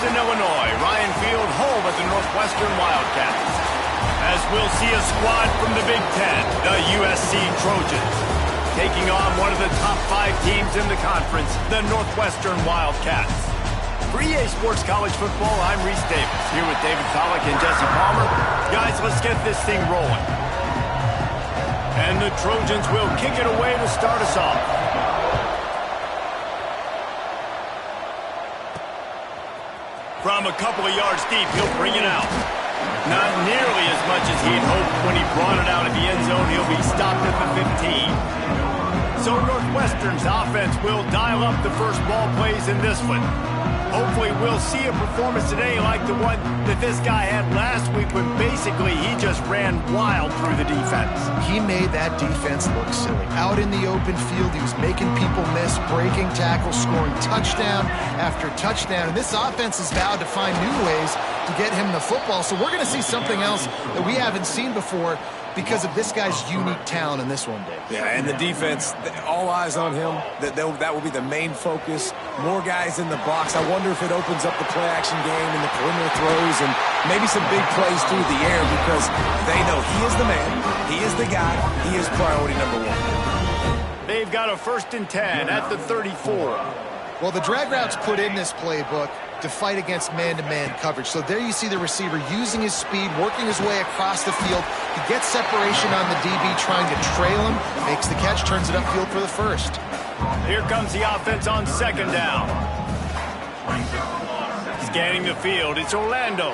Evanston, Illinois. Ryan Field home at the Northwestern Wildcats. As we'll see a squad from the Big Ten, the USC Trojans, taking on one of the top 5 teams in the conference, the Northwestern Wildcats. For EA Sports College Football, I'm Reese Davis, here with David Pollack and Jesse Palmer. Guys, let's get this thing rolling. And the Trojans will kick it away to start us off. From a couple of yards deep, he'll bring it out. Not nearly as much as he'd hoped when he brought it out of the end zone. He'll be stopped at the 15. So Northwestern's offense will dial up the first ball plays in this one. Hopefully we'll see a performance today like the one that this guy had last week when basically he just ran wild through the defense. He made that defense look silly. Out in the open field, he was making people miss, breaking tackles, scoring touchdown after touchdown. And this offense is vowed to find new ways to get him the football. So we're going to see something else that we haven't seen before because of this guy's unique talent in this one, Dave. Yeah, and the defense, all eyes on him. That will be the main focus. More guys in the box. I wonder if it opens up the play-action game and the perimeter throws and maybe some big plays through the air because they know he is the man, he is the guy, he is priority number 1. They've got a 1st and 10 at the 34. Well, the drag routes put in this playbook to fight against man-to-man coverage. So there you see the receiver using his speed, working his way across the field. He gets separation on the DB, trying to trail him, makes the catch, turns it upfield for the 1st. Here comes the offense on 2nd down. Scanning the field, it's Orlando.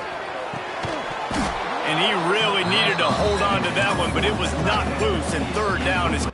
And he really needed to hold on to that one, but it was knocked loose, and 3rd down is...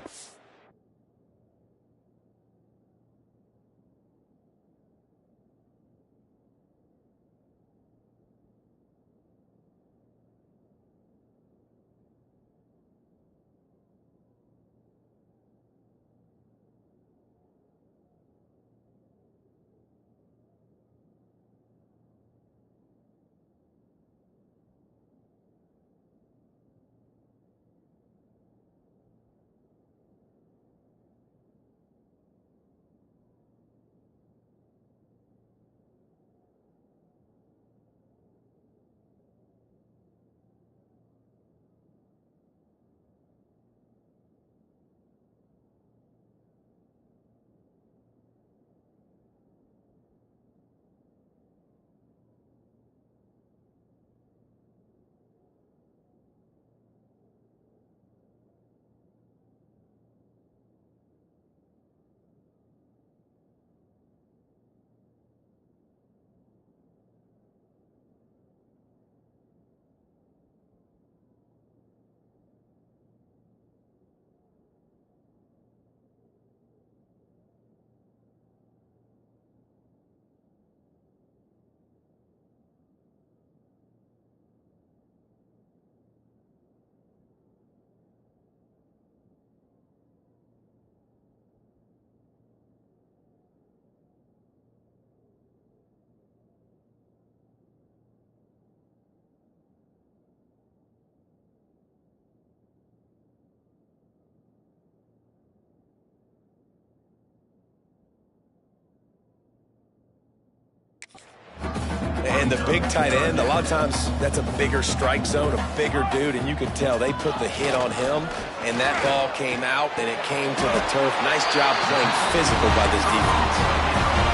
And the big tight end, a lot of times that's a bigger strike zone, a bigger dude, and you could tell they put the hit on him, and that ball came out, and it came to the turf. Nice job playing physical by this defense.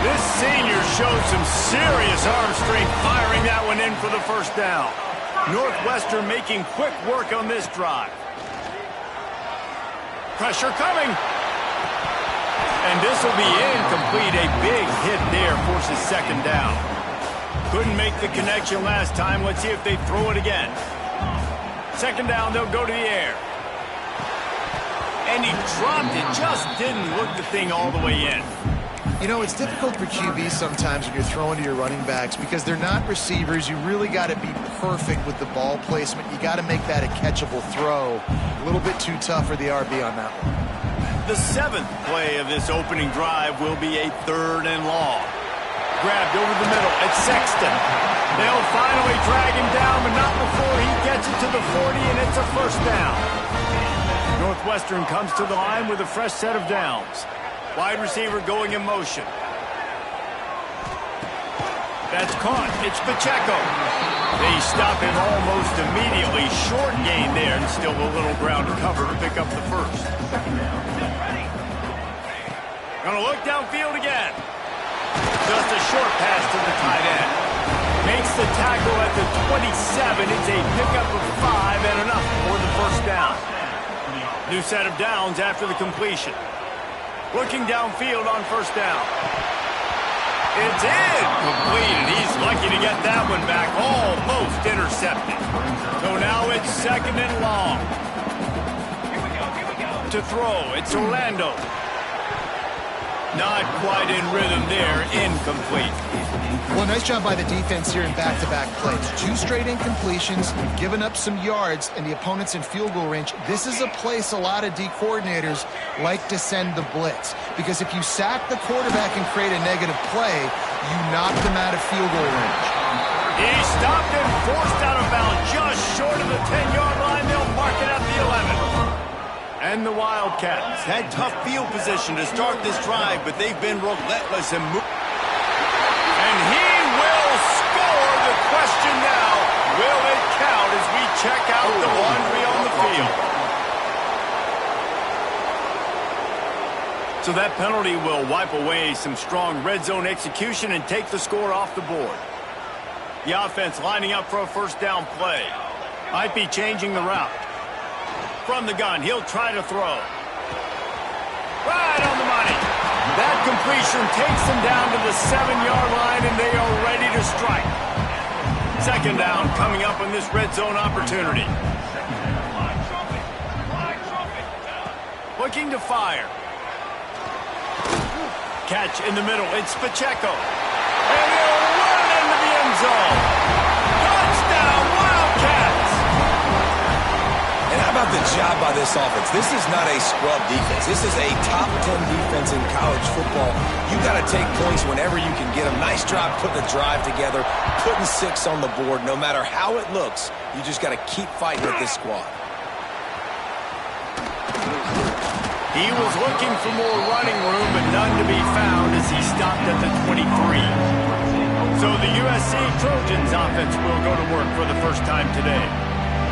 This senior showed some serious arm strength firing that one in for the 1st down. Northwestern making quick work on this drive. Pressure coming. And this will be incomplete. A big hit there forces 2nd down. Couldn't make the connection last time. Let's see if they throw it again. 2nd down, they'll go to the air. And he dropped it. Just didn't look the thing all the way in. You know, it's difficult for QBs sometimes when you're throwing to your running backs because they're not receivers. You really got to be perfect with the ball placement. You got to make that a catchable throw. A little bit too tough for the RB on that one. The 7th play of this opening drive will be a 3rd and long. Grabbed over the middle. It's Sexton. They'll finally drag him down, but not before he gets it to the 40, and it's a 1st down. Northwestern comes to the line with a fresh set of downs. Wide receiver going in motion. That's caught. It's Pacheco. They stop him almost immediately. Short gain there, and still a little ground to cover to pick up the first. Gonna look downfield again. Just a short pass to the tight end. Makes the tackle at the 27. It's a pickup of 5 and enough for the first down. New set of downs after the completion. Looking downfield on first down. It's incomplete, and he's lucky to get that one back. Almost intercepted. So now it's second and long. To throw, it's Orlando. Not quite in rhythm there, incomplete. Well, nice job by the defense here in back-to-back plays. 2 straight incompletions, giving up some yards, and the opponent's in field goal range. This is a place a lot of D coordinators like to send the blitz, because if you sack the quarterback and create a negative play, you knock them out of field goal range. He stopped and forced out of bounds just short of the 10-yard line. They'll mark it at the 11. And the Wildcats had tough field position to start this drive, but they've been relentless and moving. And he will score. The question now, will it count as we check out the laundry on the field? So that penalty will wipe away some strong red zone execution and take the score off the board. The offense lining up for a first down play. Might be changing the route. From the gun, he'll try to throw. Right on the money. That completion takes them down to the 7-yard line, and they are ready to strike. Second down coming up on this red zone opportunity. Looking to fire. Catch in the middle. It's Pacheco. And he'll run into the end zone. Touchdown, Wildcats! And how about the job by this offense? This is not a scrub defense. This is a top 10 defense in college football. You got to take points whenever you can get them. Nice job putting the drive together, putting 6 on the board. No matter how it looks, you just got to keep fighting with this squad. He was looking for more running room, but none to be found as he stopped at the 23. So the USC Trojans offense will go to work for the first time today.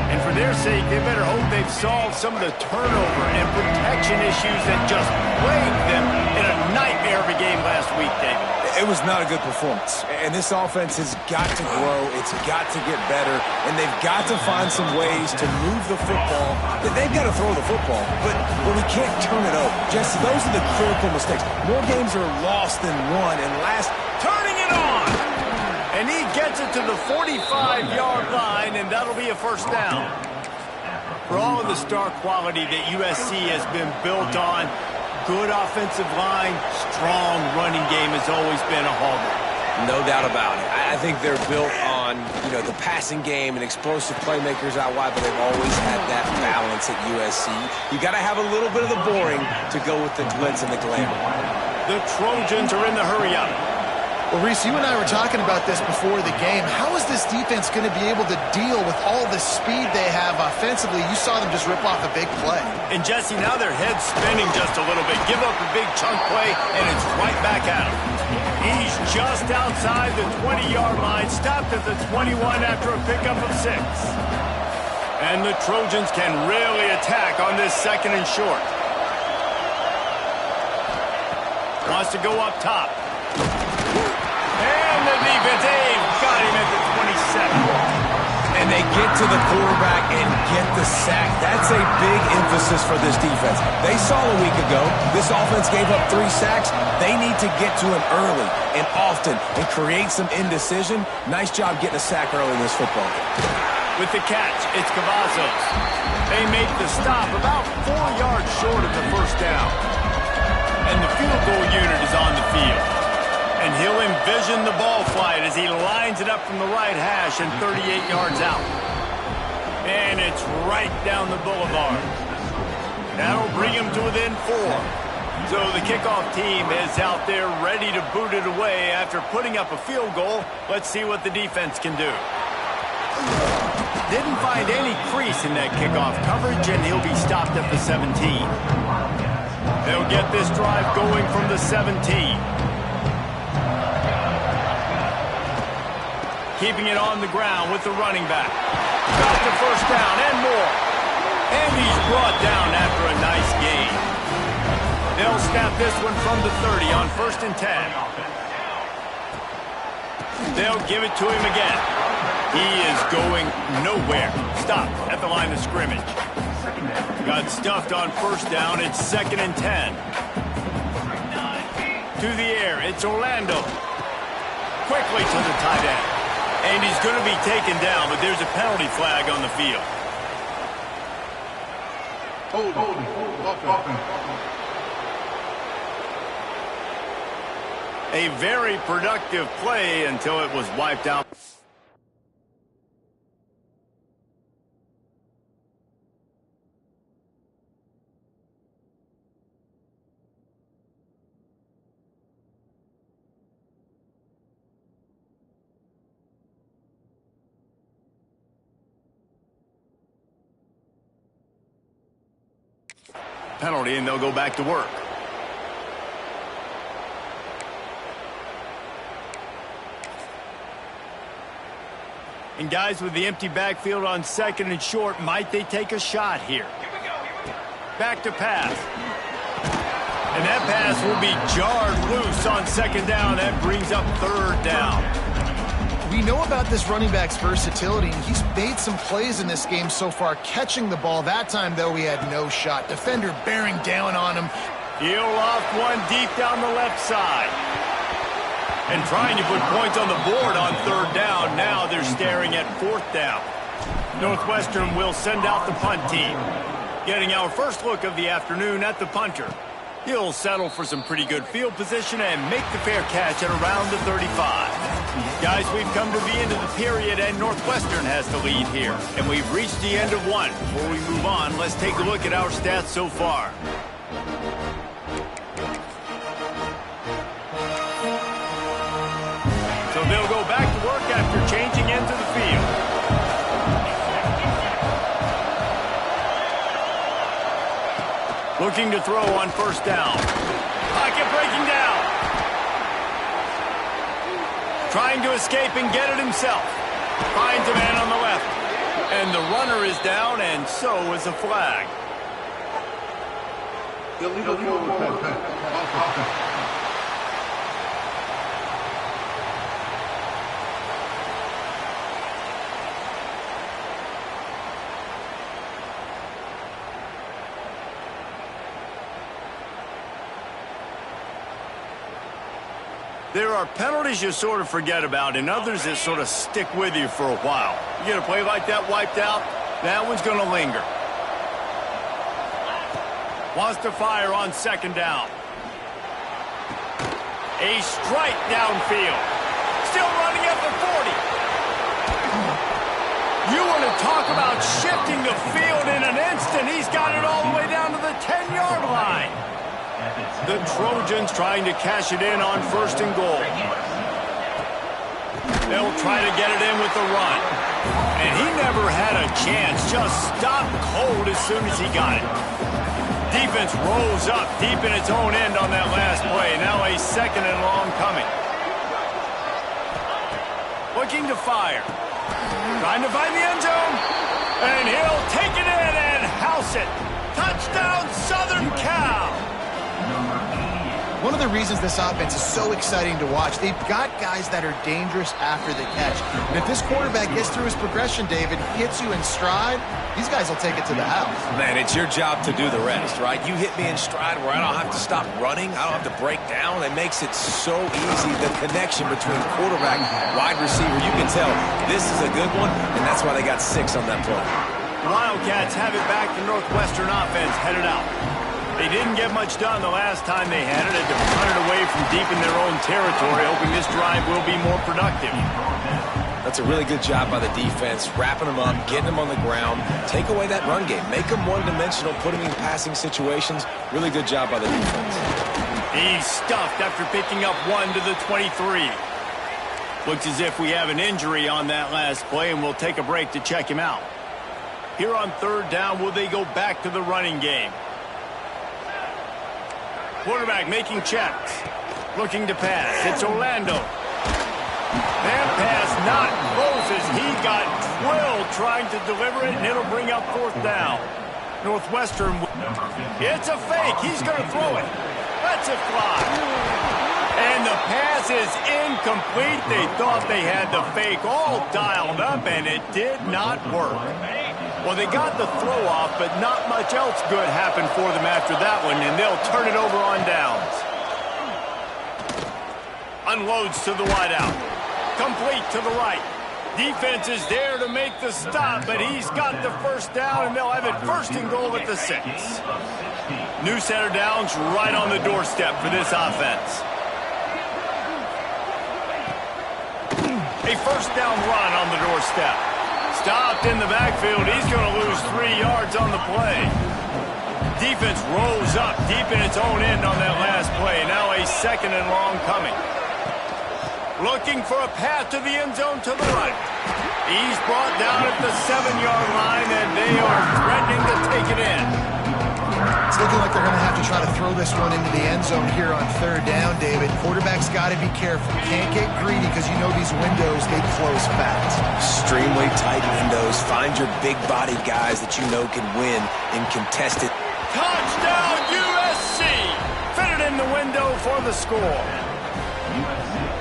And for their sake, they better hope they've solved some of the turnover and protection issues that just plagued them in a nightmare of a game last week, David. It was not a good performance. And this offense has got to grow. It's got to get better. And they've got to find some ways to move the football. They've got to throw the football, but we can't turn it over. Jesse, those are the critical mistakes. More games are lost than won. And turning it on! And he gets it to the 45-yard line, and that'll be a first down. For all of the star quality that USC has been built on, good offensive line, strong running game has always been a hallmark. No doubt about it. I think they're built on, the passing game and explosive playmakers out wide, but they've always had that balance at USC. You got to have a little bit of the boring to go with the glitz and the glamour. The Trojans are in the hurry-up. Well, Reese, you and I were talking about this before the game. How is this defense going to be able to deal with all the speed they have offensively? You saw them just rip off a big play. And, Jesse, now their head's spinning just a little bit. Give up a big chunk play, and it's right back at him. He's just outside the 20-yard line, stopped at the 21 after a pickup of 6. And the Trojans can really attack on this second and short. Wants to go up top. And the defense, they've got him at the 27. And they get to the quarterback and get the sack. That's a big emphasis for this defense. They saw a week ago, this offense gave up 3 sacks. They need to get to him early and often and create some indecision. Nice job getting a sack early in this football game. With the catch, it's Cavazos. They make the stop about 4 yards short of the first down. And the field goal unit is on the field. And he'll envision the ball flight as he lines it up from the right hash and 38 yards out. And it's right down the boulevard. That'll bring him to within 4. So the kickoff team is out there ready to boot it away after putting up a field goal. Let's see what the defense can do. Didn't find any crease in that kickoff coverage, and he'll be stopped at the 17. They'll get this drive going from the 17. keeping it on the ground with the running back. Got the first down and more. And he's brought down after a nice gain. They'll snap this one from the 30 on 1st and 10. They'll give it to him again. He is going nowhere. Stop at the line of scrimmage. Got stuffed on 1st down. It's 2nd and 10. To the air. It's Orlando. Quickly to the tight end. And he's going to be taken down, but there's a penalty flag on the field. A very productive play until it was wiped out. Penalty, and they'll go back to work. And guys, with the empty backfield on 2nd and short, might they take a shot here? Back to pass. And that pass will be jarred loose on 2nd down. That brings up 3rd down. We know about this running back's versatility, and he's made some plays in this game so far, catching the ball. That time, though, he had no shot. Defender bearing down on him. He'll off one deep down the left side. And trying to put points on the board on 3rd down. Now they're staring at 4th down. Northwestern will send out the punt team. Getting our first look of the afternoon at the punter. He'll settle for some pretty good field position and make the fair catch at around the 35. Guys, we've come to the end of the period, and Northwestern has the lead here. And we've reached the end of one. Before we move on, let's take a look at our stats so far. So they'll go back to work after changing into the field. Looking to throw on 1st down. Pocket breaking down. Trying to escape and get it himself. Finds a man on the left. And the runner is down, and so is a flag. Illegal forward. There are penalties you sort of forget about, and others that sort of stick with you for a while. You get a play like that wiped out, that one's going to linger. Wants to fire on 2nd down. A strike downfield. Still running at the 40. You want to talk about shifting the field in an instant. He's got it all the way down to the 10-yard line. The Trojans trying to cash it in on 1st and goal. They'll try to get it in with the run. And he never had a chance. Just stopped cold as soon as he got it. Defense rolls up deep in its own end on that last play. Now a 2nd and long coming. Looking to fire. Trying to find the end zone. And he'll take it in and house it. Touchdown, Southern Cal. One of the reasons this offense is so exciting to watch, they've got guys that are dangerous after the catch. And if this quarterback gets through his progression, David, hits you in stride, these guys will take it to the house. Man, it's your job to do the rest, right? You hit me in stride where I don't have to stop running. I don't have to break down. It makes it so easy. The connection between quarterback, wide receiver, you can tell this is a good one, and that's why they got 6 on that play. Wildcats have it back. The Northwestern offense headed out. They didn't get much done the last time they had it. Had to punt it away from deep in their own territory, hoping this drive will be more productive. That's a really good job by the defense, wrapping them up, getting them on the ground, take away that run game, make them one-dimensional, putting in passing situations. Really good job by the defense. He's stuffed after picking up 1 to the 23. Looks as if we have an injury on that last play, and we'll take a break to check him out. Here on 3rd down, will they go back to the running game? Quarterback making checks. Looking to pass. It's Orlando. That pass not Moses. He got drilled trying to deliver it, and it'll bring up 4th down. Northwestern, it's a fake. He's going to throw it. Lets it fly. And the pass is incomplete. They thought they had the fake all dialed up, and it did not work. Well, they got the throw off, but not much else good happened for them after that one, and they'll turn it over on downs. Unloads to the wideout. Complete to the right. Defense is there to make the stop, but he's got the 1st down, and they'll have it 1st and goal at the 6. New set of downs right on the doorstep for this offense. A 1st down run on the doorstep. Stopped in the backfield. He's going to lose 3 yards on the play. Defense rolls up deep in its own end on that last play. Now a 2nd and long coming. Looking for a path to the end zone to the right. He's brought down at the 7-yard line, and they are threatening to take it in. It's looking like they're going to have to try to throw this one into the end zone here on 3rd down, David. Quarterback's got to be careful. Can't get greedy because you know these windows, they close fast. Extremely tight windows. Find your big-bodied guys that you know can win in contested. Touchdown, USC! Fitted in the window for the score.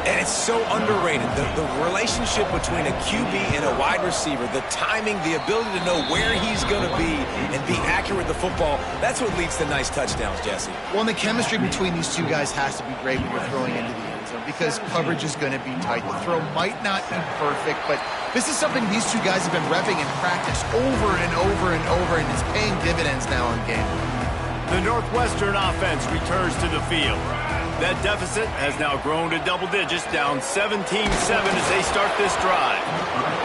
And it's so underrated. The relationship between a QB and a wide receiver, the timing, the ability to know where he's going to be and be accurate with the football, that's what leads to nice touchdowns, Jesse. Well, and the chemistry between these two guys has to be great when you're throwing into the end zone because coverage is going to be tight. The throw might not be perfect, but this is something these two guys have been repping in practice over and over and over, and it's paying dividends now in game. The Northwestern offense returns to the field. That deficit has now grown to double digits, down 17-7 as they start this drive.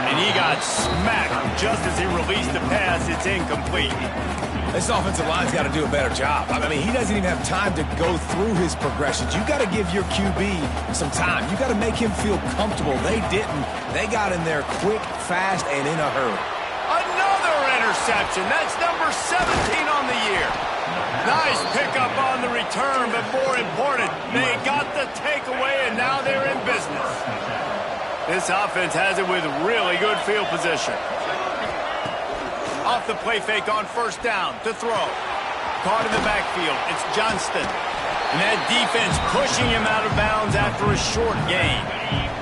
And he got smacked just as he released the pass. It's incomplete. This offensive line's got to do a better job. I mean, he doesn't even have time to go through his progressions. You got to give your QB some time. You got to make him feel comfortable. They didn't. They got in there quick, fast, and in a hurry. Another interception. That's number 17 on the year. Nice pickup on the return, but more important, they got the takeaway, and now they're in business. This offense has it with really good field position. Off the play fake on 1st down to throw. Caught in the backfield. It's Johnston. And that defense pushing him out of bounds after a short gain.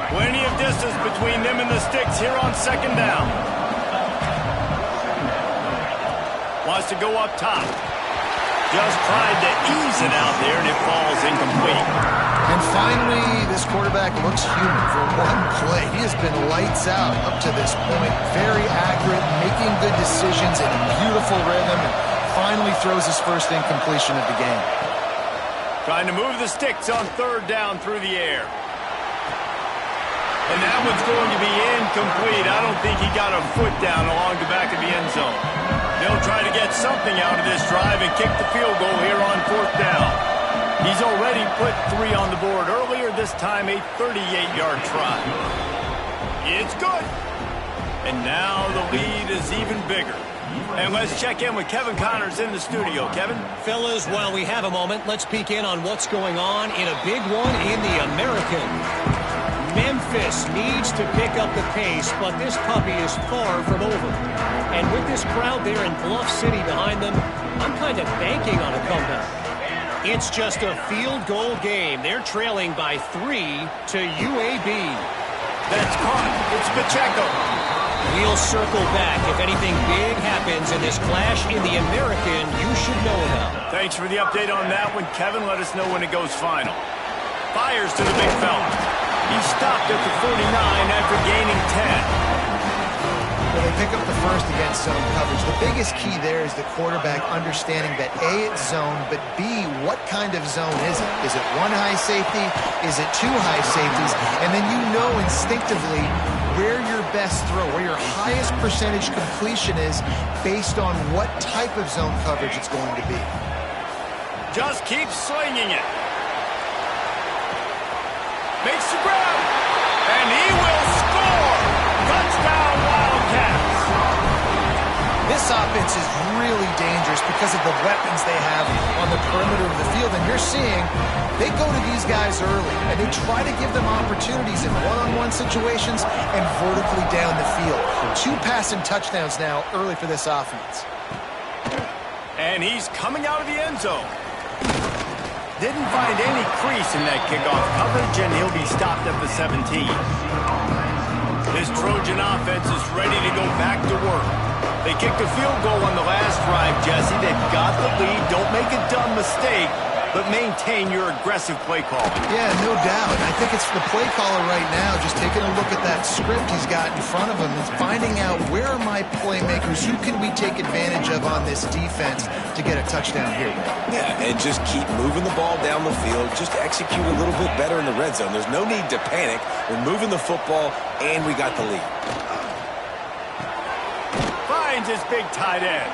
Plenty of distance between them and the sticks here on 2nd down. Wants to go up top. Just tried to ease it out there, and it falls incomplete. And finally, this quarterback looks human for one play. He has been lights out up to this point. Very accurate, making good decisions in a beautiful rhythm, and finally throws his 1st incompletion of the game. Trying to move the sticks on 3rd down through the air. And that one's going to be incomplete. I don't think he got a foot down along the back of the end zone. They'll try to get something out of this drive and kick the field goal here on 4th down. He's already put 3 on the board earlier, this time a 38-yard try. It's good. And now the lead is even bigger. And let's check in with Kevin Connors in the studio. Kevin? Fellas, while we have a moment, let's peek in on what's going on in a big one in the American. Memphis needs to pick up the pace, but this puppy is far from over. And with this crowd there in Bluff City behind them, I'm kind of banking on a comeback. It's just a field goal game. They're trailing by 3 to UAB. That's caught. It's Pacheco. We'll circle back. If anything big happens in this clash in the American, you should know about. Thanks for the update on that one, Kevin. Let us know when it goes final. Fires to the big fella. He stopped at the 49 after gaining 10. Well, they pick up the 1st against zone coverage. The biggest key there is the quarterback understanding that A, it's zone, but B, what kind of zone is it? Is it 1 high safety? Is it 2 high safeties? And then you know instinctively where your best throw, where your highest percentage completion is based on what type of zone coverage it's going to be. Just keep slinging it. Makes the grab, and he will score. Touchdown, Wildcats. This offense is really dangerous because of the weapons they have on the perimeter of the field. And you're seeing they go to these guys early, and they try to give them opportunities in one-on-one situations and vertically down the field. 2 passing touchdowns now early for this offense. And he's coming out of the end zone. Didn't find any crease in that kickoff coverage, and he'll be stopped at the 17. This Trojan offense is ready to go back to work. They kicked a field goal on the last drive, Jesse. They've got the lead. Don't make a dumb mistake, but maintain your aggressive play calling. Yeah, no doubt. I think it's the play caller right now just taking a look at that script he's got in front of him and finding out where are my playmakers, who can we take advantage of on this defense to get a touchdown here. Yeah, and just keep moving the ball down the field. Just execute a little bit better in the red zone. There's no need to panic. We're moving the football, and we got the lead. Finds his big tight end.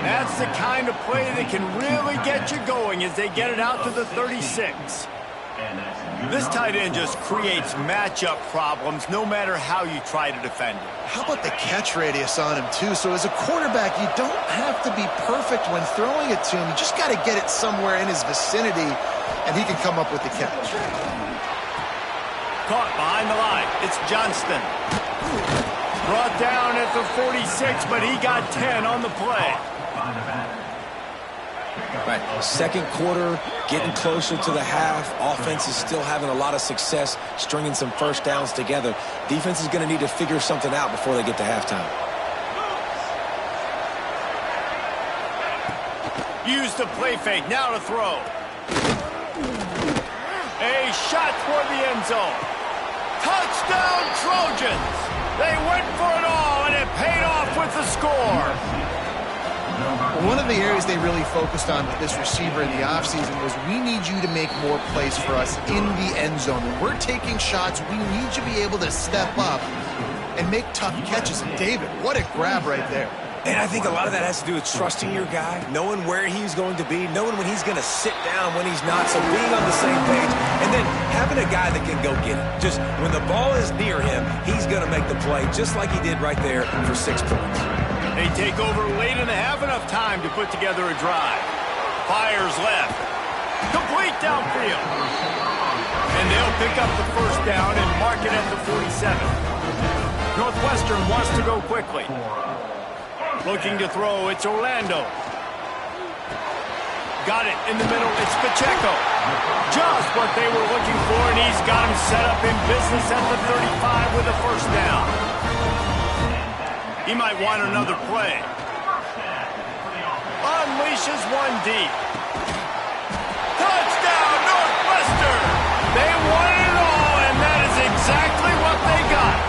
That's the kind of play that can really get you going as they get it out to the 36. This tight end just creates matchup problems no matter how you try to defend it. How about the catch radius on him, too? So as a quarterback, you don't have to be perfect when throwing it to him. You just got to get it somewhere in his vicinity, and he can come up with the catch. Caught behind the line. It's Johnston. Brought down at the 46, but he got 10 on the play. Right, second quarter, getting closer to the half. Offense is still having a lot of success stringing some first downs together. Defense is going to need to figure something out before they get to halftime. Use the play fake, now to throw. A shot toward the end zone. Touchdown Trojans! They went for it all, and it paid off with the score. One of the areas they really focused on with this receiver in the offseason was we need you to make more plays for us in the end zone. When we're taking shots, we need you to be able to step up and make tough catches. And David, what a grab right there. And I think a lot of that has to do with trusting your guy, knowing where he's going to be, knowing when he's going to sit down, when he's not, so being on the same page, and then having a guy that can go get it. Just when the ball is near him, he's going to make the play, just like he did right there for 6 points. They take over late and they have enough time to put together a drive. Fires left. Complete downfield. And they'll pick up the first down and mark it at the 47. Northwestern wants to go quickly. Looking to throw, it's Orlando. Got it in the middle, it's Pacheco. Just what they were looking for, and he's got him set up in business at the 35 with a first down. He might want another play. Unleashes one deep. Touchdown, Northwestern! They won it all, and that is exactly what they got.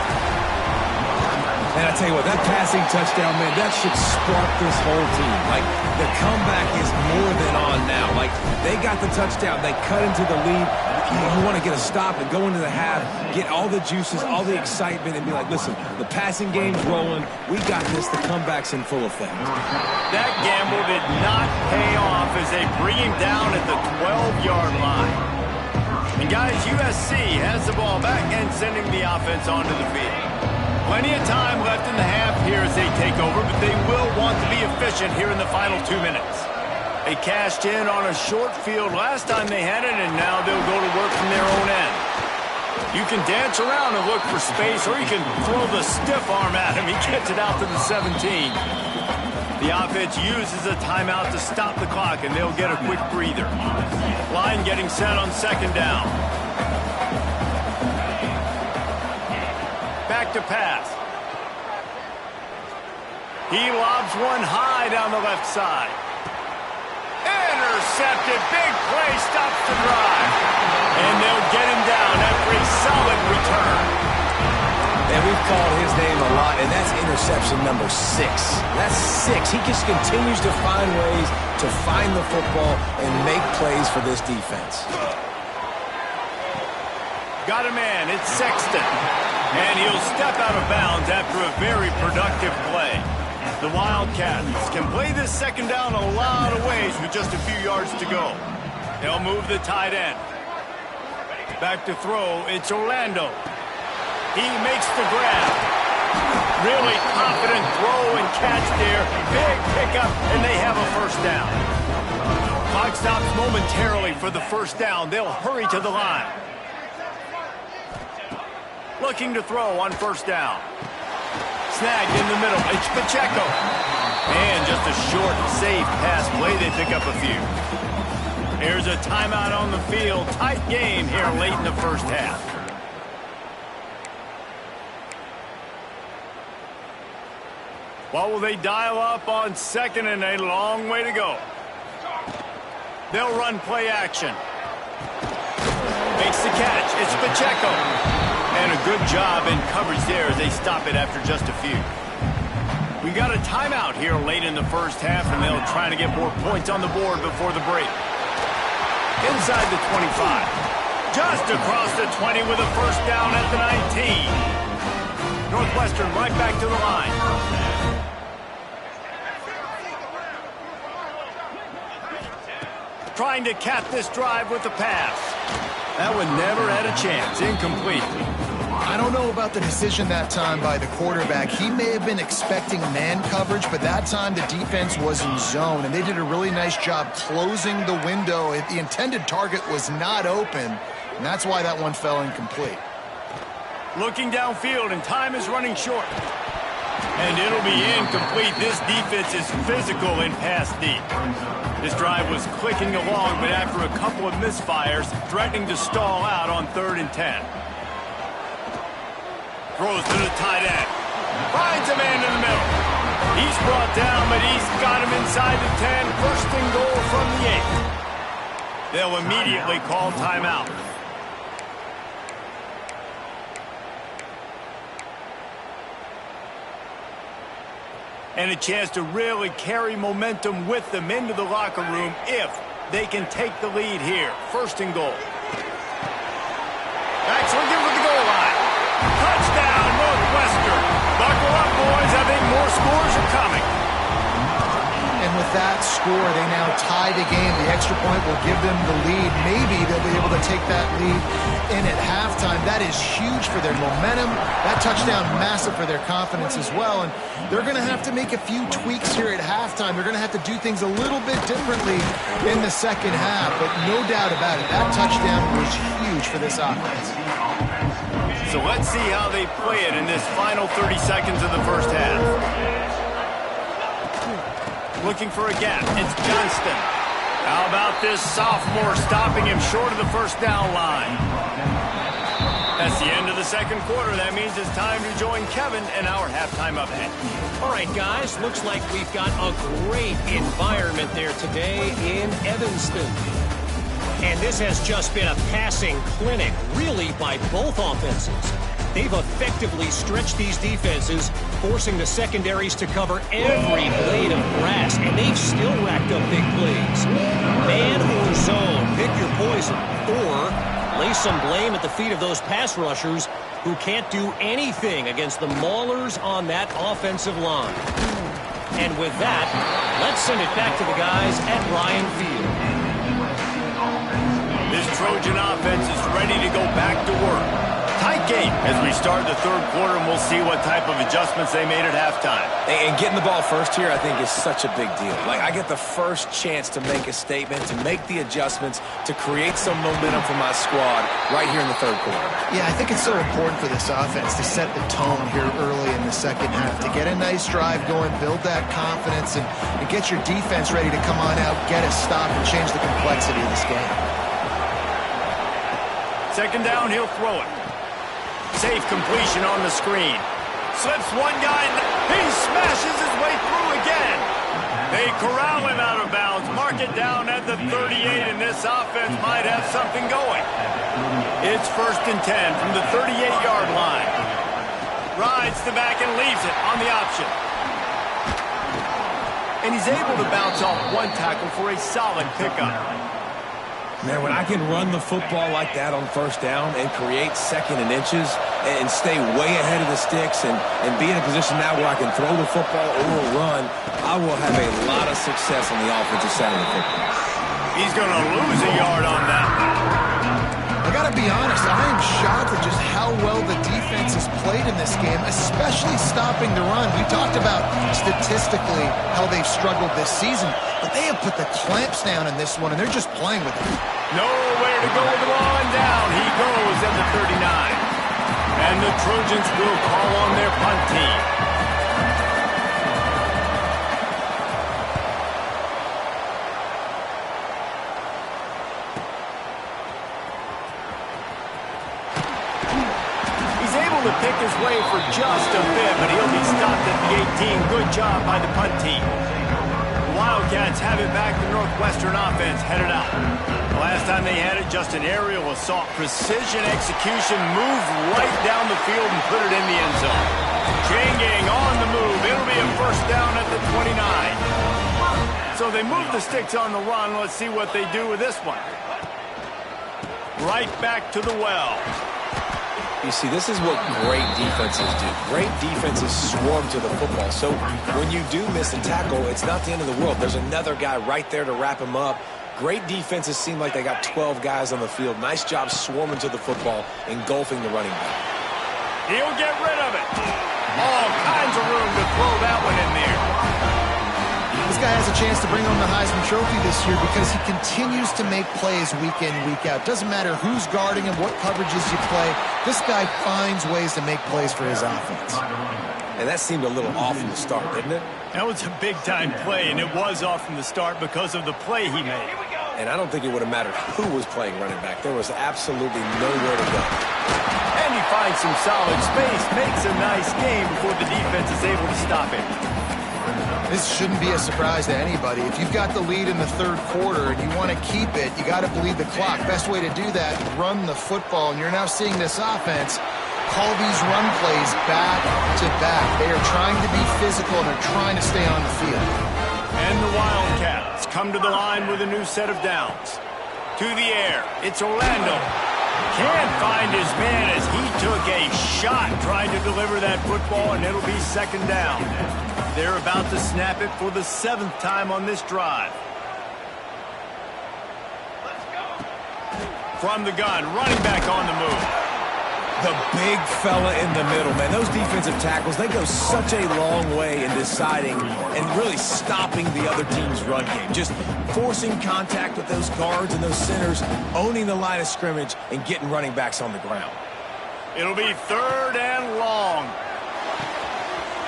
And I tell you what, that passing touchdown, man, that should spark this whole team. Like, the comeback is more than on now. Like, they got the touchdown. They cut into the lead. You want to get a stop and go into the half, get all the juices, all the excitement, and be like, listen, the passing game's rolling. We got this. The comeback's in full effect. That gamble did not pay off as they bring him down at the 12-yard line. And, guys, USC has the ball back and sending the offense onto the field. Plenty of time left in the half here as they take over, but they will want to be efficient here in the final 2 minutes. They cashed in on a short field last time they had it, and now they'll go to work from their own end. You can dance around and look for space, or you can throw the stiff arm at him. He gets it out to the 17. The offense uses a timeout to stop the clock, and they'll get a quick breather. Line getting set on second down. Back to pass. He lobs one high down the left side. Intercepted. Big play stops the drive. And they'll get him down after a solid return. And we've called his name a lot, and that's interception number 6. That's 6. He just continues to find ways to find the football and make plays for this defense. Got a man. It's Sexton. And he'll step out of bounds after a very productive play. The Wildcats can play this second down a lot of ways with just a few yards to go. They'll move the tight end. Back to throw, it's Orlando. He makes the grab. Really confident throw and catch there. Big pickup, and they have a first down. Clock stops momentarily for the first down. They'll hurry to the line. Looking to throw on first down. Snagged in the middle. It's Pacheco. And just a short, safe pass play. They pick up a few. Here's a timeout on the field. Tight game here late in the first half. What will they dial up on second and a long way to go? They'll run play action. Makes the catch. It's Pacheco. And a good job in coverage there as they stop it after just a few. We got a timeout here late in the first half, and they'll try to get more points on the board before the break. Inside the 25. Just across the 20 with a first down at the 19. Northwestern right back to the line. Trying to cap this drive with the pass. That one never had a chance. Incomplete. I don't know about the decision that time by the quarterback. He may have been expecting man coverage, but that time the defense was in zone, and they did a really nice job closing the window. The intended target was not open, and that's why that one fell incomplete. Looking downfield, and time is running short. And it'll be incomplete. This defense is physical in pass deep. This drive was clicking along, but after a couple of misfires, threatening to stall out on 3rd and 10. Throws to the tight end. Finds a man in the middle. He's brought down, but he's got him inside the 10. First and goal from the 8. They'll immediately call timeout. And a chance to really carry momentum with them into the locker room if they can take the lead here. First and goal. That's looking for the goal line. Touchdown, Northwestern. Buckle up, boys. I think more scores are coming. And with that score, they now tie the game. The extra point will give them the lead. Maybe they'll be able to take that lead in at halftime. That is huge for their momentum. That touchdown, massive for their confidence as well. And they're going to have to make a few tweaks here at halftime. They're going to have to do things a little bit differently in the second half. But no doubt about it, that touchdown was huge for this offense. So let's see how they play it in this final 30 seconds of the first half. Looking for a gap. It's Johnston. How about this sophomore stopping him short of the first down line? That's the end of the second quarter. That means it's time to join Kevin in our halftime update. All right, guys, looks like we've got a great environment there today in Evanston. And this has just been a passing clinic, really, by both offenses. They've effectively stretched these defenses, forcing the secondaries to cover every blade of grass, and they've still racked up big plays. Man or zone, pick your poison, or lay some blame at the feet of those pass rushers who can't do anything against the maulers on that offensive line. And with that, let's send it back to the guys at Ryan Field. This Trojan offense is ready to go back to work. Tight game as we start the third quarter, and we'll see what type of adjustments they made at halftime. And getting the ball first here, I think, is such a big deal. Like, I get the first chance to make a statement, to make the adjustments, to create some momentum for my squad right here in the third quarter. Yeah, I think it's so important for this offense to set the tone here early in the second half, to get a nice drive going, build that confidence, and get your defense ready to come on out, get a stop, and change the complexity of this game. Second down, he'll throw it. Safe completion on the screen. Slips one guy. He smashes his way through again. They corral him out of bounds. Mark it down at the 38, and this offense might have something going. It's 1st and 10 from the 38-yard line. Rides the back and leaves it on the option. And he's able to bounce off one tackle for a solid pickup. Man, when I can run the football like that on first down and create second and inches and stay way ahead of the sticks and be in a position now where I can throw the football or run, I will have a lot of success on the offensive side of the football. He's going to lose a yard on that. I gotta be honest, I am shocked at just how well the defense has played in this game, especially stopping the run. We talked about statistically how they've struggled this season, but they have put the clamps down in this one, and they're just playing with it. Nowhere to go with the ball, and down he goes at the 39. And the Trojans will call on their punt team. To pick his way for just a bit, but he'll be stopped at the 18. Good job by the punt team. The Wildcats have it back. The Northwestern offense headed out. The last time they had it, just an aerial assault. Precision execution, moved right down the field and put it in the end zone. Chain gang on the move. It'll be a first down at the 29. So they move the sticks on the run. Let's see what they do with this one. Right back to the well. You see, this is what great defenses do. Great defenses swarm to the football. So when you do miss a tackle, it's not the end of the world. There's another guy right there to wrap him up. Great defenses seem like they got 12 guys on the field. Nice job swarming to the football, engulfing the running back. He'll get rid of it. All kinds of room to throw that one in there. This guy has a chance to bring home the Heisman Trophy this year because he continues to make plays week in, week out. Doesn't matter who's guarding him, what coverages you play. This guy finds ways to make plays for his offense. And that seemed a little off from the start, didn't it? That was a big-time play, and it was off from the start because of the play he made. And I don't think it would have mattered who was playing running back. There was absolutely nowhere to go. And he finds some solid space, makes a nice game before the defense is able to stop it. This shouldn't be a surprise to anybody. If you've got the lead in the third quarter and you want to keep it, you got to bleed the clock. Best way to do that, run the football. And you're now seeing this offense call these run plays back to back. They are trying to be physical and are trying to stay on the field. And the Wildcats come to the line with a new set of downs. To the air, it's Orlando. Can't find his man as he took a shot trying to deliver that football, and it'll be second down. They're about to snap it for the 7th time on this drive. From the gun, running back on the move. The big fella in the middle, man. Those defensive tackles, they go such a long way in deciding and really stopping the other team's run game. Just forcing contact with those guards and those centers, owning the line of scrimmage, and getting running backs on the ground. It'll be 3rd and long.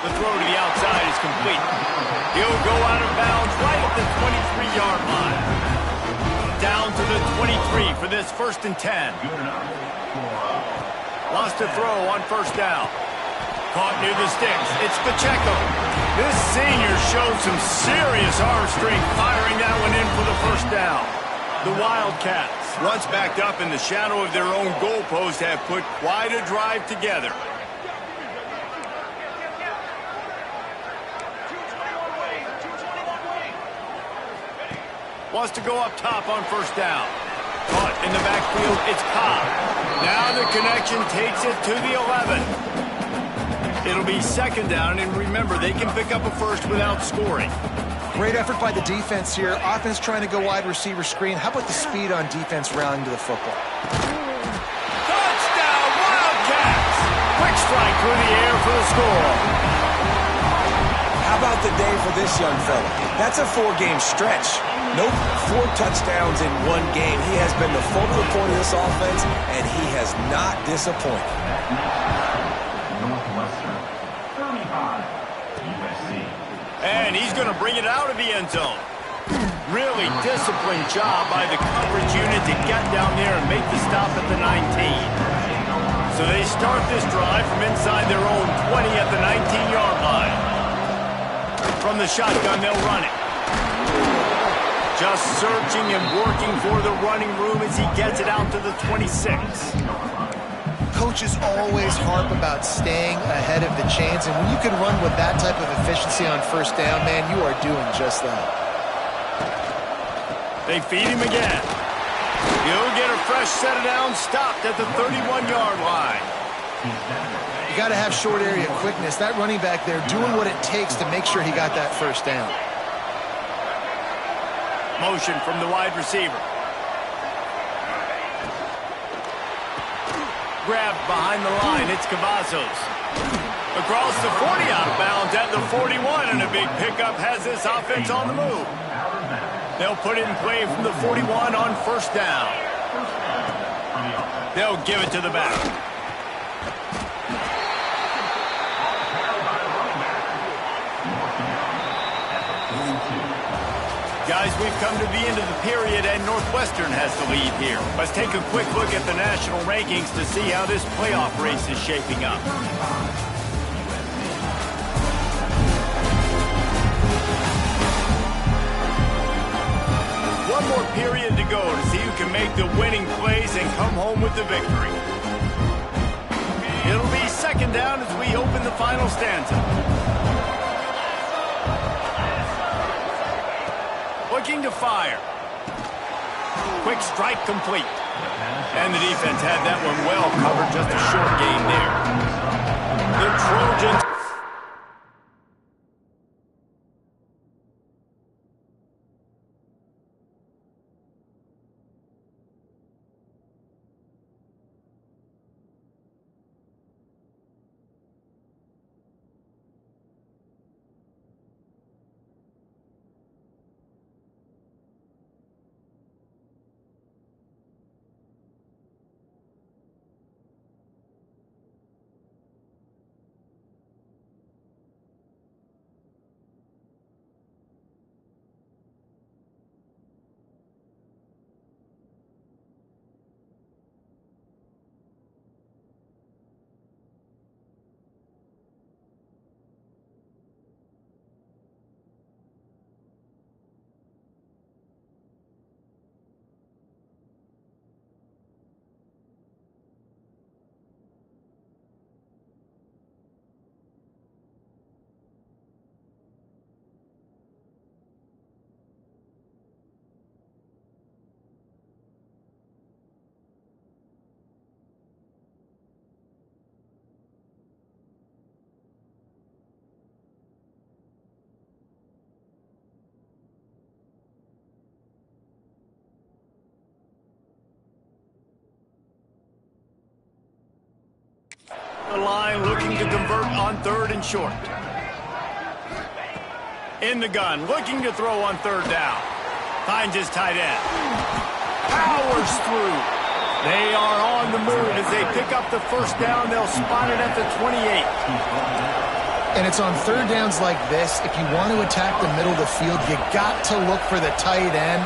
The throw to the outside is complete. He'll go out of bounds right at the 23-yard line. Down to the 23 for this 1st and 10. Lost a throw on first down. Caught near the sticks. It's Pacheco. This senior showed some serious arm strength firing that one in for the first down. The Wildcats, once backed up in the shadow of their own goalpost, have put quite a drive together. Wants to go up top on first down. Caught in the backfield, it's Cobb. Now the connection takes it to the 11. It'll be second down, and remember, they can pick up a first without scoring. Great effort by the defense here. Offense trying to go wide receiver screen. How about the speed on defense rallying to the football? Touchdown, Wildcats! Quick strike through the air for the score. How about the day for this young fella? That's a 4-game stretch. Nope, 4 touchdowns in 1 game. He has been the focal point of this offense, and he has not disappointed. And he's going to bring it out of the end zone. Really disciplined job by the coverage unit to get down there and make the stop at the 19. So they start this drive from inside their own 20 at the 19-yard line. From the shotgun, they'll run it. Just searching and working for the running room as he gets it out to the 26. Coaches always harp about staying ahead of the chains, and when you can run with that type of efficiency on first down, man, you are doing just that. They feed him again. He'll get a fresh set of downs, stopped at the 31-yard line. You got to have short area quickness. That running back there doing what it takes to make sure he got that first down. Motion from the wide receiver. grab behind the line. It's Cavazos. Across the 40 out of bounds at the 41, and a big pickup has this offense on the move. They'll put it in play from the 41 on first down. They'll give it to the back. Guys, we've come to the end of the period, and Northwestern has the lead here. Let's take a quick look at the national rankings to see how this playoff race is shaping up. One more period to go to see who can make the winning plays and come home with the victory. It'll be second down as we open the final stanza. Looking to fire. Quick strike complete. And the defense had that one well covered, just a short gain there. The Trojans. The line looking to convert on third and short. In the gun, looking to throw on third down. Finds his tight end. Powers through. They are on the move as they pick up the first down. They'll spot it at the 28. And it's on third downs like this. If you want to attack the middle of the field, you got to look for the tight end.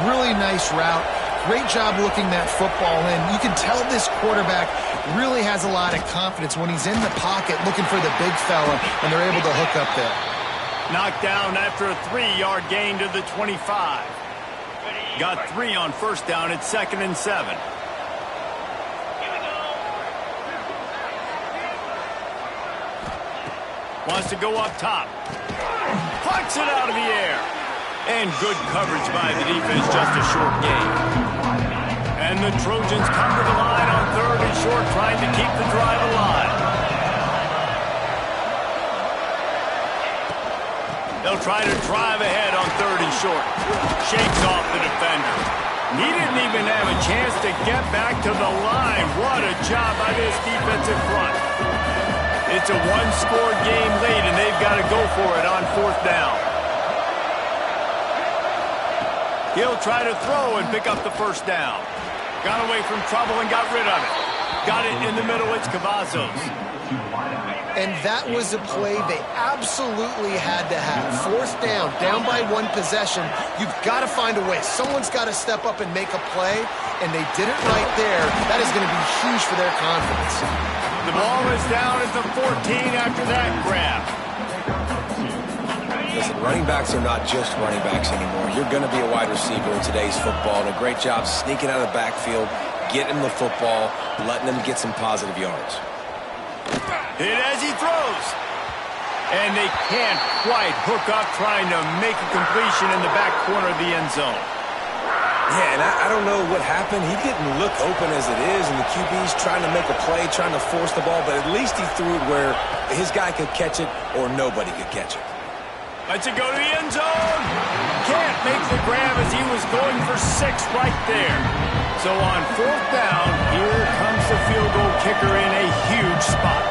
Really nice route. Great job looking that football in. You can tell this quarterback really has a lot of confidence when he's in the pocket looking for the big fella, and they're able to hook up there. Knocked down after a 3-yard gain to the 25. Got 3 on first down at 2nd and 7. Wants to go up top. Plucks it out of the air. And good coverage by the defense, just a short gain. And the Trojans come to the line on third and short, trying to keep the drive alive. They'll try to drive ahead on third and short. Shakes off the defender. He didn't even have a chance to get back to the line. What a job by this defensive front. It's a one-score game late, and they've got to go for it on fourth down. He'll try to throw and pick up the first down. Got away from trouble and got rid of it. Got it in the middle. It's Cavazos. And that was a play they absolutely had to have. Fourth down, down by one possession. You've got to find a way. Someone's got to step up and make a play, and they did it right there. That is going to be huge for their confidence. The ball is down at the 14 after that grab. Listen, running backs are not just running backs anymore. You're going to be a wide receiver in today's football, and a great job sneaking out of the backfield, getting the football, letting them get some positive yards. Hit as he throws. And they can't quite hook up, trying to make a completion in the back corner of the end zone. Yeah, and I don't know what happened. He didn't look open as it is, and the QB's trying to make a play, trying to force the ball, but at least he threw it where his guy could catch it or nobody could catch it. Lets it go to the end zone. Can't make the grab as he was going for 6 right there. So on fourth down, here comes the field goal kicker in a huge spot.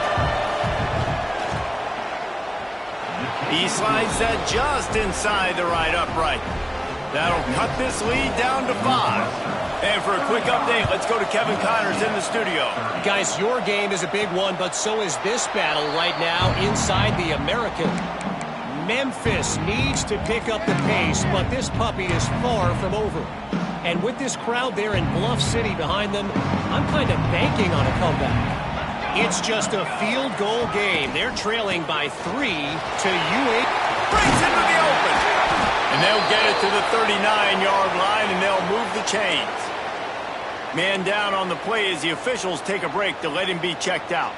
He slides that just inside the right upright. That'll cut this lead down to 5. And for a quick update, let's go to Kevin Connors in the studio. Guys, your game is a big one, but so is this battle right now inside the American. Memphis needs to pick up the pace, but this puppy is far from over. And with this crowd there in Bluff City behind them, I'm kind of banking on a comeback. It's just a field goal game. They're trailing by 3 to U8. Brings into the open. And they'll get it to the 39-yard line, and they'll move the chains. Man down on the play as the officials take a break to let him be checked out.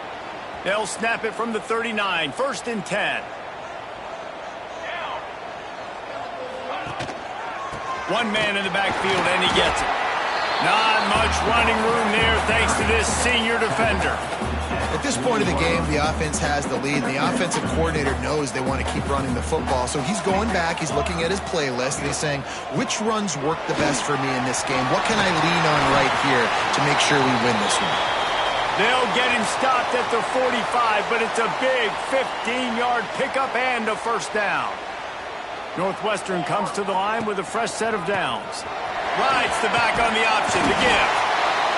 They'll snap it from the 39, 1st and 10. One man in the backfield, and he gets it. Not much running room there thanks to this senior defender. At this point of the game, the offense has the lead. The offensive coordinator knows they want to keep running the football. So he's going back, he's looking at his playlist, and he's saying, which runs work the best for me in this game? What can I lean on right here to make sure we win this one? They'll get him stopped at the 45, but it's a big 15-yard pickup and a 1st down. Northwestern comes to the line with a fresh set of downs. Rides the back on the option, the give.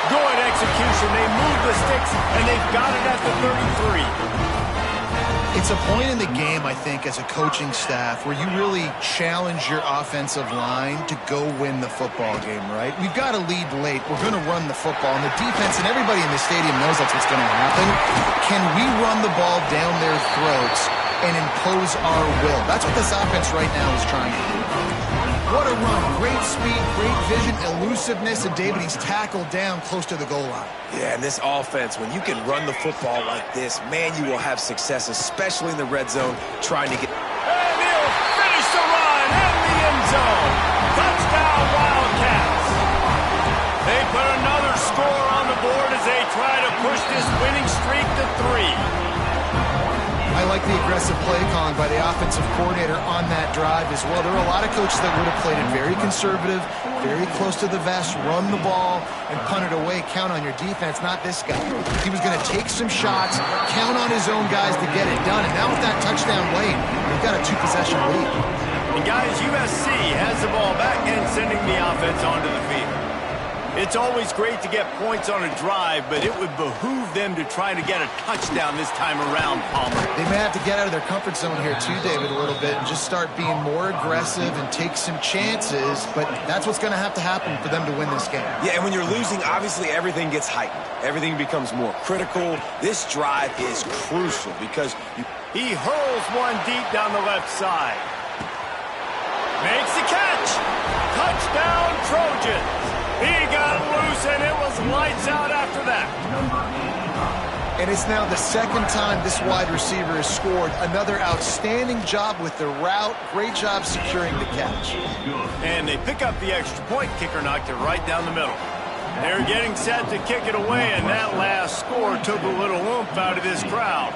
Good execution. They move the sticks, and they've got it at the 33. It's a point in the game, I think, as a coaching staff where you really challenge your offensive line to go win the football game, right? We've got to lead late. We're going to run the football. And the defense and everybody in the stadium knows that's what's going to happen. Can we run the ball down their throats and impose our will? That's what this offense right now is trying to do. What a run. Great speed, great vision, elusiveness, and David, he's tackled down close to the goal line. Yeah, and this offense, when you can run the football like this, man, you will have success, especially in the red zone, trying to get... And he'll finish the run in the end zone. Touchdown, Wildcats. They put another score on the board as they try to push this winning streak to 3. I like the aggressive play calling by the offensive coordinator on that drive as well. There are a lot of coaches that would have played it very conservative, very close to the vest, run the ball, and punt it away. Count on your defense, not this guy. He was going to take some shots, count on his own guys to get it done. And now with that touchdown late, we've got a 2-possession lead. And guys, USC has the ball back and sending the offense onto the field. It's always great to get points on a drive, but it would behoove them to try to get a touchdown this time around, Palmer. They may have to get out of their comfort zone here too, David, a little bit and just start being more aggressive and take some chances, but that's what's going to happen for them to win this game. Yeah, and when you're losing, obviously everything gets heightened. Everything becomes more critical. This drive is crucial because... He hurls one deep down the left side. Makes the catch. Touchdown, Trojans. He got loose, and it was lights out after that. And it's now the second time this wide receiver has scored. Another outstanding job with the route. Great job securing the catch. And they pick up the extra point. Kicker knocked it right down the middle. They're getting set to kick it away, and that last score took a little oomph out of this crowd.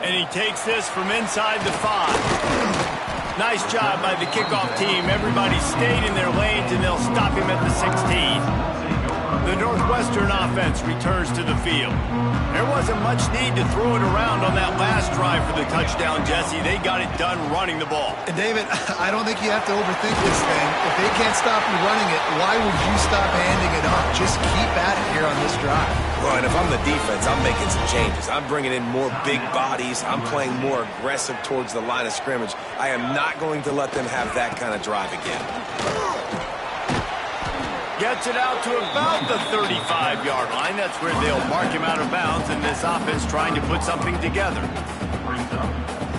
And he takes this from inside the 5. Nice job by the kickoff team. Everybody stayed in their lanes, and they'll stop him at the 16. The Northwestern offense returns to the field. There wasn't much need to throw it around on that last drive for the touchdown, Jesse. They got it done running the ball. And David, I don't think you have to overthink this thing. If they can't stop you running it, why would you stop handing it off? Just keep at it here on this drive. Well, and if I'm the defense, I'm making some changes. I'm bringing in more big bodies. I'm playing more aggressive towards the line of scrimmage. I am not going to let them have that kind of drive again. Gets it out to about the 35-yard line. That's where they'll mark him out of bounds, and this offense trying to put something together.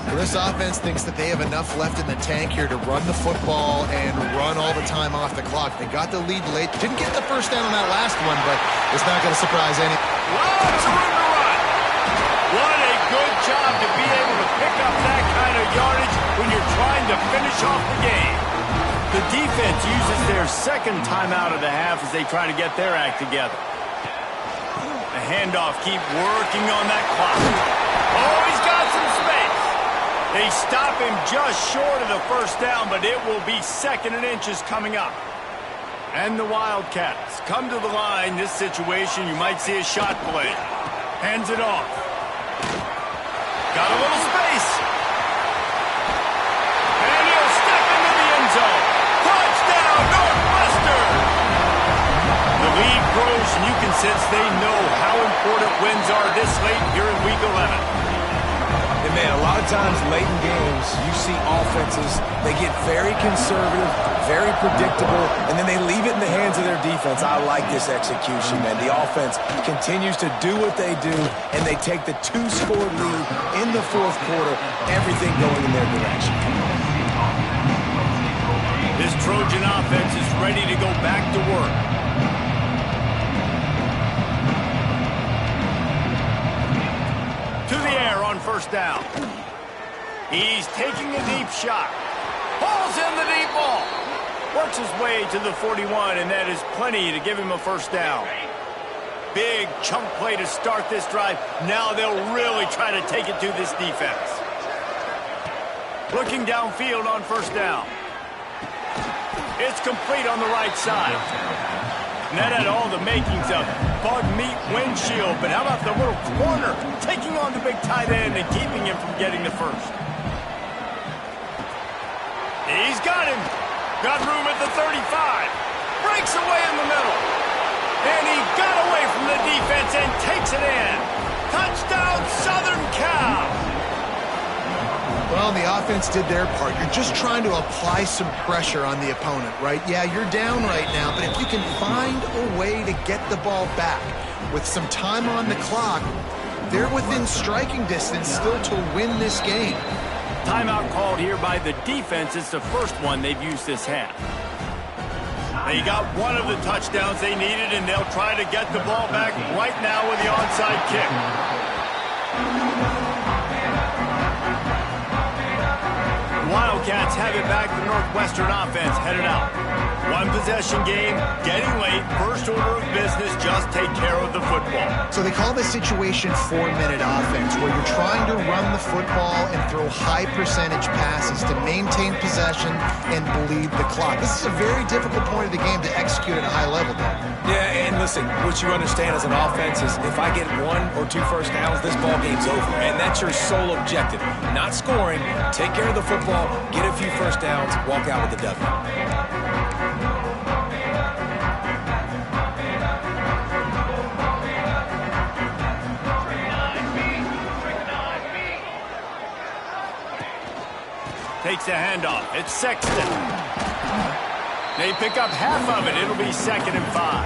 Well, this offense thinks that they have enough left in the tank here to run the football and run all the time off the clock. They got the lead late. Didn't get the first down on that last one, but it's not going to surprise any. Lots of room to run. What a good job to be able to pick up that kind of yardage when you're trying to finish off the game. The defense uses their second timeout of the half as they try to get their act together. The handoff keep working on that clock. Oh, he's got some space. They stop him just short of the first down, but it will be 2nd and inches coming up. And the Wildcats come to the line. This situation, you might see a shot play. Hands it off. Got a little space. And he'll step into the end zone. Touchdown, Northwestern! The lead grows, and you can sense they know how important wins are this late here in Week 11. And man, a lot of times late in games, you see offenses, they get very conservative, very predictable, and then they leave it in the hands of their defense. I like this execution, man. The offense continues to do what they do, and they take the 2-score lead in the fourth quarter, everything going in their direction. This Trojan offense is ready to go back to work. To the air on first down. He's taking a deep shot. Pulls in the deep ball. Works his way to the 41, and that is plenty to give him a first down. Big chunk play to start this drive. Now they'll really try to take it to this defense. Looking downfield on first down. It's complete on the right side. And that had all the makings of bug meat windshield. But how about the little corner taking on the big tight end and keeping him from getting the first? He's got him. Got room at the 35. Breaks away in the middle. And he got away from the defense and takes it in. Touchdown, Southern Cal. Well, the offense did their part. You're just trying to apply some pressure on the opponent, right? Yeah, you're down right now, but if you can find a way to get the ball back with some time on the clock, they're within striking distance still to win this game. Timeout called here by the defense. It's the first one they've used this half. They got one of the touchdowns they needed, and they'll try to get the ball back right now with the onside kick. Wildcats have it back. The Northwestern offense headed out. One possession game, getting late. First order of business, just take care of the football. So they call this situation 4-minute offense, where you're trying to run the football and throw high percentage passes to maintain possession and bleed the clock. This is a very difficult point of the game to execute at a high level, though. Yeah, and listen, what you understand as an offense is if I get 1 or 2 first downs, this ball game's over. And that's your sole objective. Not scoring, take care of the football, get a few first downs, walk out with the W. Takes a handoff. It's Sexton. They pick up half of it. It'll be 2nd and 5.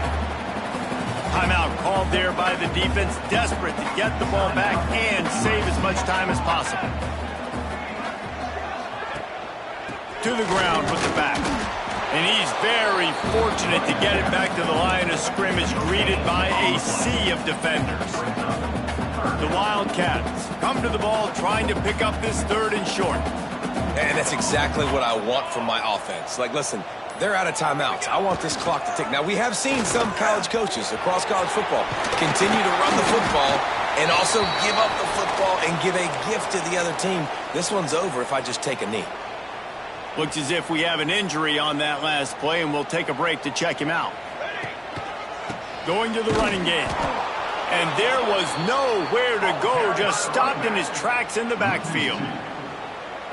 Timeout called there by the defense, desperate to get the ball back and save as much time as possible. To the ground with the back. And he's very fortunate to get it back to the line of scrimmage, greeted by a sea of defenders. The Wildcats come to the ball trying to pick up this 3rd and short. And that's exactly what I want from my offense. Like, listen, they're out of timeouts. I want this clock to tick. Now, we have seen some college coaches across college football continue to run the football and also give up the football and give a gift to the other team. This one's over if I just take a knee. Looks as if we have an injury on that last play, and we'll take a break to check him out. Going to the running game. And there was nowhere to go, just stopped in his tracks in the backfield.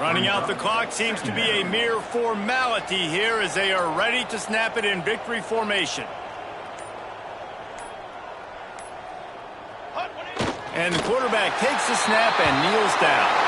Running out the clock seems to be a mere formality here as they are ready to snap it in victory formation. And the quarterback takes the snap and kneels down.